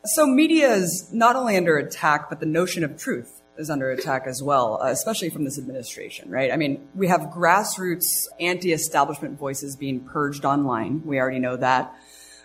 So media is not only under attack, but the notion of truth is under attack as well, especially from this administration, right? I mean, we have grassroots anti-establishment voices being purged online. We already know that.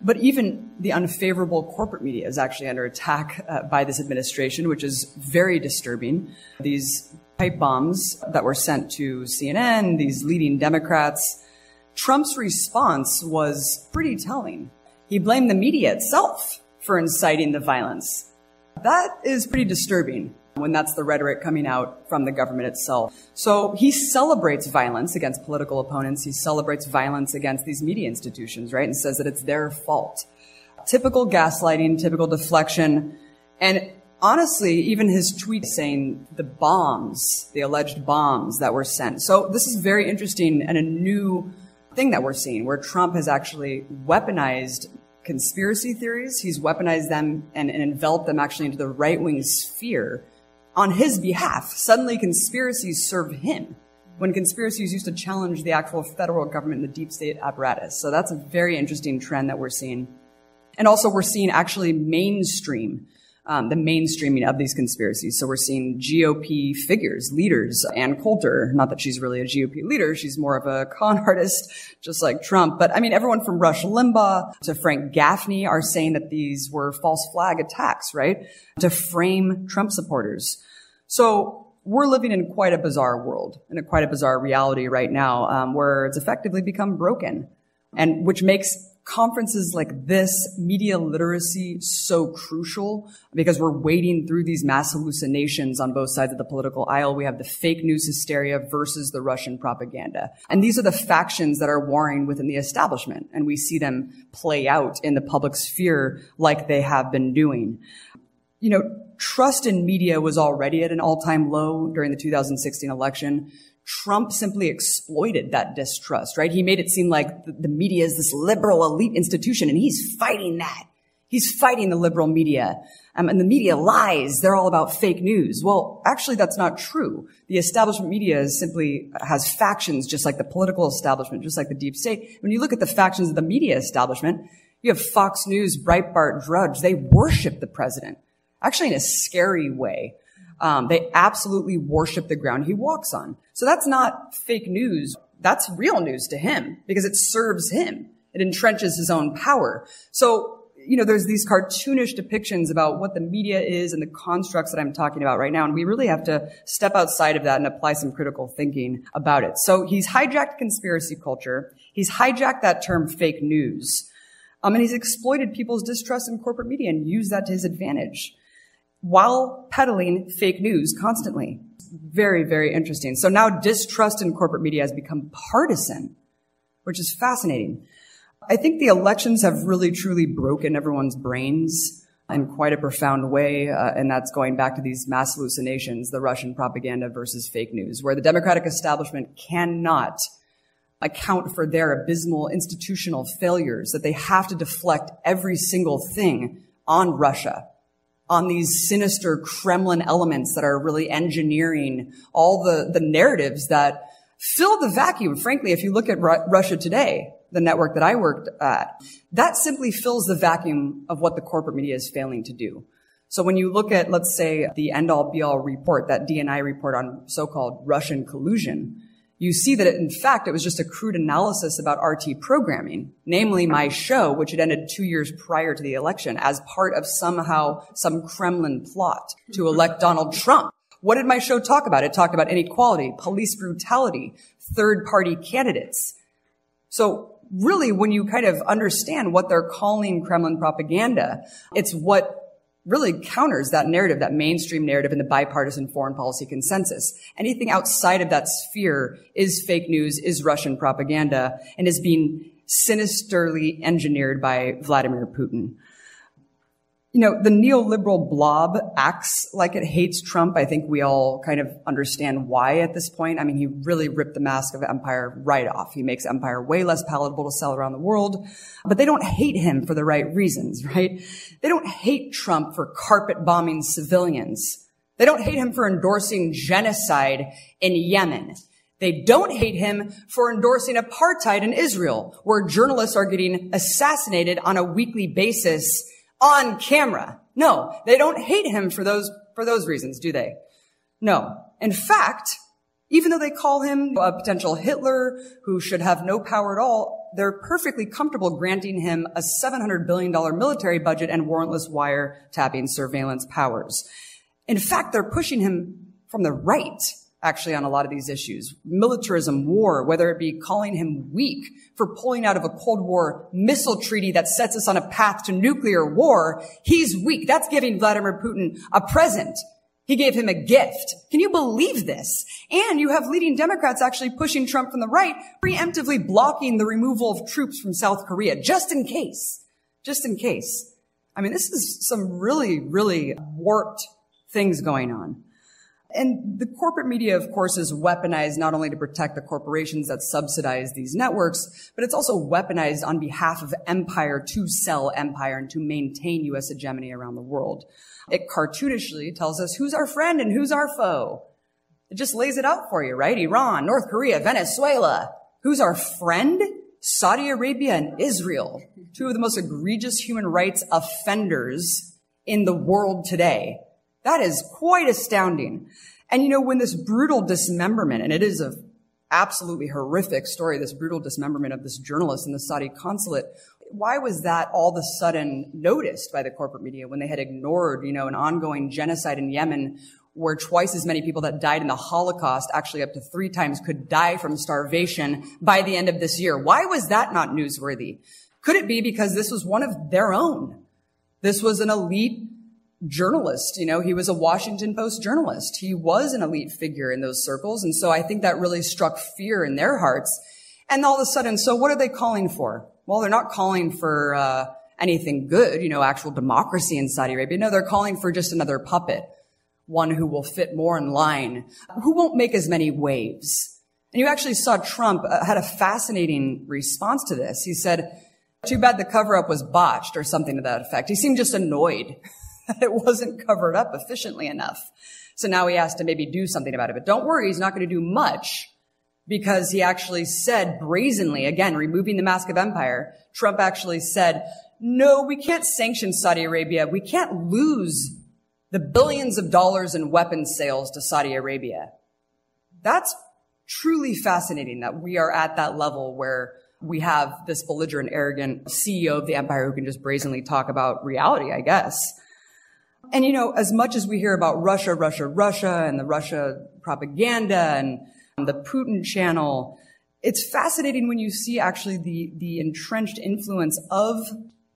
But even the unfavorable corporate media is actually under attack by this administration, which is very disturbing. These pipe bombs that were sent to CNN, these leading Democrats, Trump's response was pretty telling. He blamed the media itself for inciting the violence. That is pretty disturbing when that's the rhetoric coming out from the government itself. So he celebrates violence against political opponents. He celebrates violence against these media institutions, right? And says that it's their fault. Typical gaslighting, typical deflection. And honestly, even his tweet saying the bombs, the alleged bombs that were sent. So this is very interesting and a new thing that we're seeing where Trump has actually weaponized conspiracy theories. He's weaponized them and enveloped them actually into the right-wing sphere on his behalf. Suddenly conspiracies serve him when conspiracies used to challenge the actual federal government and the deep state apparatus. So that's a very interesting trend that we're seeing. And also we're seeing actually the mainstreaming of these conspiracies. So we're seeing GOP figures, leaders, Ann Coulter, not that she's really a GOP leader, she's more of a con artist, just like Trump. But I mean, everyone from Rush Limbaugh to Frank Gaffney are saying that these were false flag attacks, right? To frame Trump supporters. So we're living in quite a bizarre world, in quite a bizarre reality right now, where it's effectively become broken, and which makes conferences like this, media literacy, so crucial because we're wading through these mass hallucinations on both sides of the political aisle. We have the fake news hysteria versus the Russian propaganda. And these are the factions that are warring within the establishment. And we see them play out in the public sphere like they have been doing. You know, trust in media was already at an all-time low during the 2016 election. Trump simply exploited that distrust, right? He made it seem like the media is this liberal elite institution, and he's fighting that. He's fighting the liberal media. And the media lies. They're all about fake news. Well, actually, that's not true. The establishment media simply has factions, just like the political establishment, just like the deep state. When you look at the factions of the media establishment, you have Fox News, Breitbart, Drudge. They worship the president, actually in a scary way. They absolutely worship the ground he walks on. So that's not fake news. That's real news to him because it serves him. It entrenches his own power. So, you know, there's these cartoonish depictions about what the media is and the constructs that I'm talking about right now. And we really have to step outside of that and apply some critical thinking about it. So he's hijacked conspiracy culture. He's hijacked that term fake news. And he's exploited people's distrust in corporate media and used that to his advantage while peddling fake news constantly. Very, very interesting. So now distrust in corporate media has become partisan, which is fascinating. I think the elections have really, truly broken everyone's brains in quite a profound way, and that's going back to these mass hallucinations, the Russian propaganda versus fake news, where the Democratic establishment cannot account for their abysmal institutional failures, that they have to deflect every single thing on Russia, on these sinister Kremlin elements that are really engineering all the narratives that fill the vacuum. Frankly, if you look at Russia Today, the network that I worked at, that simply fills the vacuum of what the corporate media is failing to do. So when you look at, let's say, the end-all be-all report, that D&I report on so-called Russian collusion, you see that, in fact, it was just a crude analysis about RT programming, namely my show, which had ended 2 years prior to the election as part of somehow some Kremlin plot to elect Donald Trump. What did my show talk about? It talked about inequality, police brutality, third-party candidates. So really, when you kind of understand what they're calling Kremlin propaganda, it's what really counters that narrative, that mainstream narrative in the bipartisan foreign policy consensus. Anything outside of that sphere is fake news, is Russian propaganda, and is being sinisterly engineered by Vladimir Putin. You know, the neoliberal blob acts like it hates Trump. I think we all kind of understand why at this point. I mean, he really ripped the mask of empire right off. He makes empire way less palatable to sell around the world. But they don't hate him for the right reasons, right? They don't hate Trump for carpet bombing civilians. They don't hate him for endorsing genocide in Yemen. They don't hate him for endorsing apartheid in Israel, where journalists are getting assassinated on a weekly basis on camera. No, they don't hate him for those reasons, do they? No. In fact, even though they call him a potential Hitler who should have no power at all, they're perfectly comfortable granting him a $700 billion military budget and warrantless wiretapping surveillance powers. In fact, they're pushing him from the right, actually, on a lot of these issues. Militarism, war, whether it be calling him weak for pulling out of a Cold War missile treaty that sets us on a path to nuclear war. He's weak. That's giving Vladimir Putin a present. He gave him a gift. Can you believe this? And you have leading Democrats actually pushing Trump from the right, preemptively blocking the removal of troops from South Korea, just in case. Just in case. I mean, this is some really, really warped things going on. And the corporate media, of course, is weaponized not only to protect the corporations that subsidize these networks, but it's also weaponized on behalf of empire to sell empire and to maintain U.S. hegemony around the world. It cartoonishly tells us who's our friend and who's our foe. It just lays it out for you, right? Iran, North Korea, Venezuela. Who's our friend? Saudi Arabia and Israel. Two of the most egregious human rights offenders in the world today. That is quite astounding. And you know, when this brutal dismemberment, and it is a absolutely horrific story, this brutal dismemberment of this journalist in the Saudi consulate, why was that all of a sudden noticed by the corporate media when they had ignored, you know, an ongoing genocide in Yemen where twice as many people that died in the Holocaust, actually up to 3 times, could die from starvation by the end of this year? Why was that not newsworthy? Could it be because this was one of their own? This was an elite journalist. You know, he was a Washington Post journalist. He was an elite figure in those circles. And so I think that really struck fear in their hearts. And all of a sudden, so what are they calling for? Well, they're not calling for anything good, you know, actual democracy in Saudi Arabia. No, they're calling for just another puppet, one who will fit more in line, who won't make as many waves. And you actually saw Trump had a fascinating response to this. He said, too bad the cover-up was botched, or something to that effect. He seemed just annoyed that it wasn't covered up efficiently enough. So now he has to maybe do something about it. But don't worry, he's not going to do much, because he actually said brazenly, again, removing the mask of empire, Trump actually said, no, we can't sanction Saudi Arabia. We can't lose the billions of dollars in weapons sales to Saudi Arabia. That's truly fascinating that we are at that level where we have this belligerent, arrogant CEO of the empire who can just brazenly talk about reality, I guess. And, you know, as much as we hear about Russia, and the Russia propaganda and the Putin channel, it's fascinating when you see actually the entrenched influence of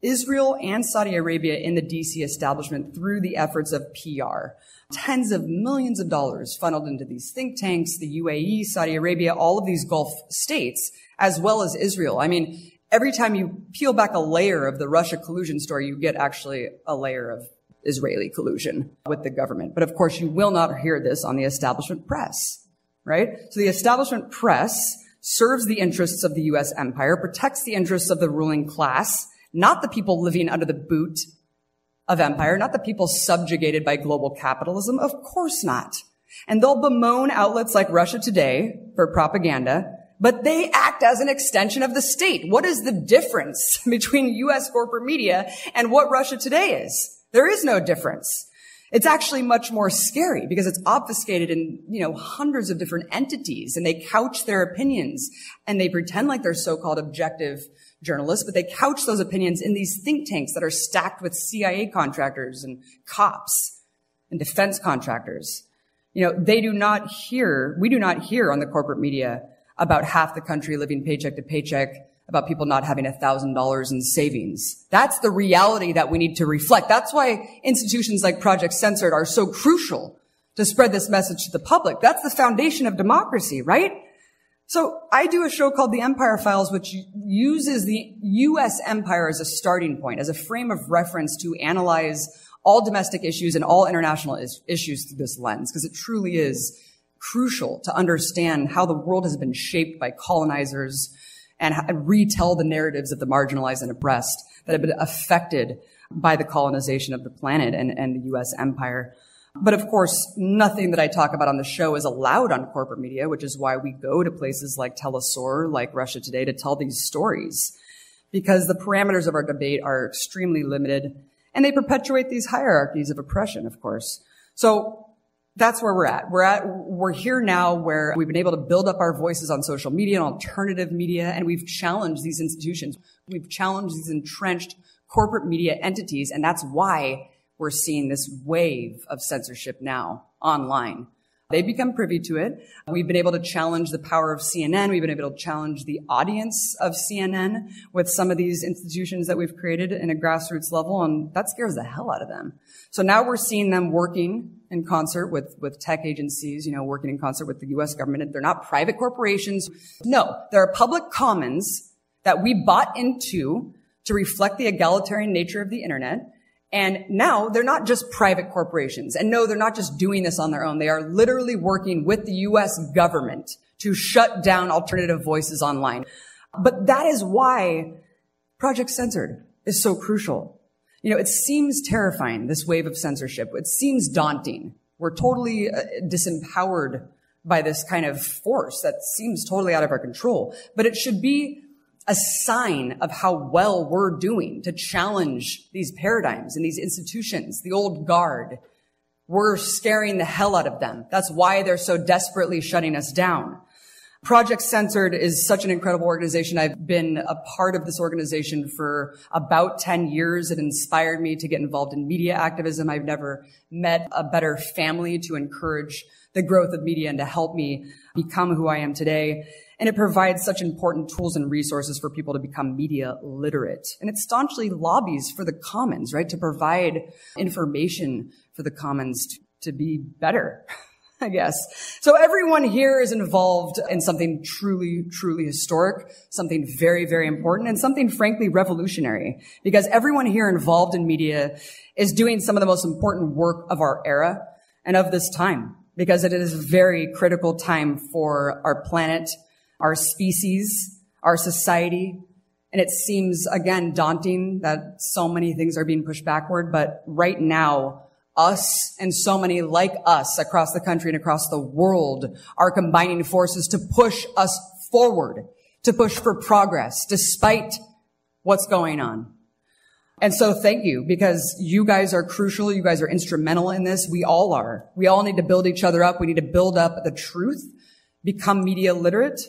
Israel and Saudi Arabia in the DC establishment through the efforts of PR. Tens of millions of dollars funneled into these think tanks, the UAE, Saudi Arabia, all of these Gulf states, as well as Israel. I mean, every time you peel back a layer of the Russia collusion story, you get actually a layer of Israeli collusion with the government. But of course, you will not hear this on the establishment press. Right? So the establishment press serves the interests of the U.S. empire, protects the interests of the ruling class, not the people living under the boot of empire, not the people subjugated by global capitalism. Of course not. And they'll bemoan outlets like Russia Today for propaganda, but they act as an extension of the state. What is the difference between U.S. corporate media and what Russia Today is? There is no difference. It's actually much more scary because it's obfuscated in, you know, hundreds of different entities, and they couch their opinions and they pretend like they're so-called objective journalists, but they couch those opinions in these think tanks that are stacked with CIA contractors and cops and defense contractors. You know, we do not hear on the corporate media about half the country living paycheck to paycheck, about people not having $1,000 in savings. That's the reality that we need to reflect. That's why institutions like Project Censored are so crucial to spread this message to the public. That's the foundation of democracy, right? So I do a show called The Empire Files, which uses the U.S. empire as a starting point, as a frame of reference to analyze all domestic issues and all international issues through this lens, because it truly is crucial to understand how the world has been shaped by colonizers and retell the narratives of the marginalized and oppressed that have been affected by the colonization of the planet and the U.S. empire. But of course, nothing that I talk about on the show is allowed on corporate media, which is why we go to places like Telesur, like Russia Today, to tell these stories, because the parameters of our debate are extremely limited. And they perpetuate these hierarchies of oppression, of course. So that's where we're at. We're here now where we've been able to build up our voices on social media and alternative media, and we've challenged these institutions. We've challenged these entrenched corporate media entities, and that's why we're seeing this wave of censorship now online. They've become privy to it. We've been able to challenge the power of CNN. We've been able to challenge the audience of CNN with some of these institutions that we've created in a grassroots level, and that scares the hell out of them. So now we're seeing them working in concert with tech agencies, working in concert with the U.S. government. They're not private corporations. No, they're public commons that we bought into to reflect the egalitarian nature of the internet. And now they're not just private corporations. And no, they're not just doing this on their own. They are literally working with the U.S. government to shut down alternative voices online. But that is why Project Censored is so crucial. It seems terrifying, this wave of censorship. It seems daunting. We're totally disempowered by this kind of force that seems totally out of our control. But it should be a sign of how well we're doing to challenge these paradigms and these institutions, the old guard. We're scaring the hell out of them. That's why they're so desperately shutting us down. Project Censored is such an incredible organization. I've been a part of this organization for about 10 years. It inspired me to get involved in media activism. I've never met a better family to encourage the growth of media and to help me become who I am today. And it provides such important tools and resources for people to become media literate. And it staunchly lobbies for the commons, right? To provide information for the commons to be better, I guess. So everyone here is involved in something truly, truly historic, something very, very important, and something frankly revolutionary. Because everyone here involved in media is doing some of the most important work of our era and of this time. Because it is a very critical time for our planet, our species, our society. And it seems, again, daunting that so many things are being pushed backward. But right now, us and so many like us across the country and across the world are combining forces to push us forward, to push for progress, despite what's going on. And so thank you, because you guys are crucial. You guys are instrumental in this. We all are. We all need to build each other up. We need to build up the truth, become media literate.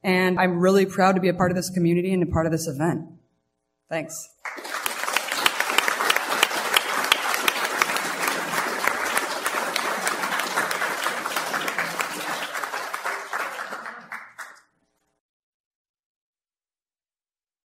And I'm really proud to be a part of this community and a part of this event. Thanks.